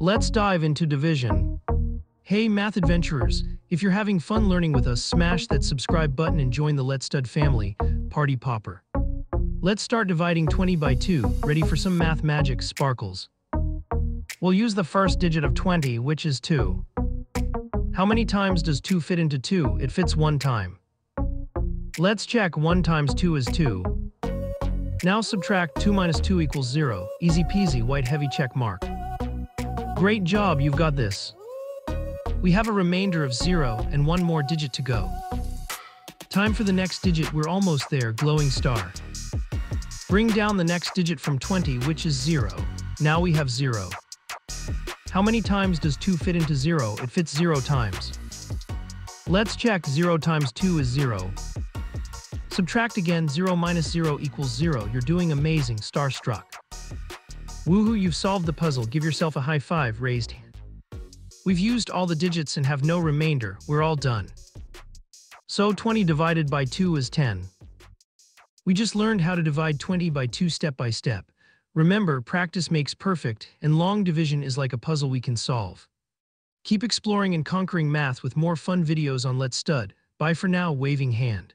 Let's dive into division. Hey math adventurers, if you're having fun learning with us, smash that subscribe button and join the Let's Stud family, Party Popper. Let's start dividing 20 by 2, ready for some math magic sparkles. We'll use the first digit of 20, which is 2. How many times does 2 fit into 2? It fits 1 time. Let's check 1 times 2 is 2. Now subtract 2 minus 2 equals 0. Easy peasy, white heavy check mark. Great job, you've got this. We have a remainder of 0 and 1 more digit to go. Time for the next digit, we're almost there, glowing star. Bring down the next digit from 20, which is 0. Now we have 0. How many times does 2 fit into 0? It fits 0 times. Let's check 0 times 2 is 0. Subtract again, 0 minus 0 equals 0. You're doing amazing, starstruck. Woohoo, you've solved the puzzle. Give yourself a high five, raised hand. We've used all the digits and have no remainder. We're all done. So 20 divided by 2 is 10. We just learned how to divide 20 by 2 step by step. Remember, practice makes perfect, and long division is like a puzzle we can solve. Keep exploring and conquering math with more fun videos on Let's Stud. Bye for now, waving hand.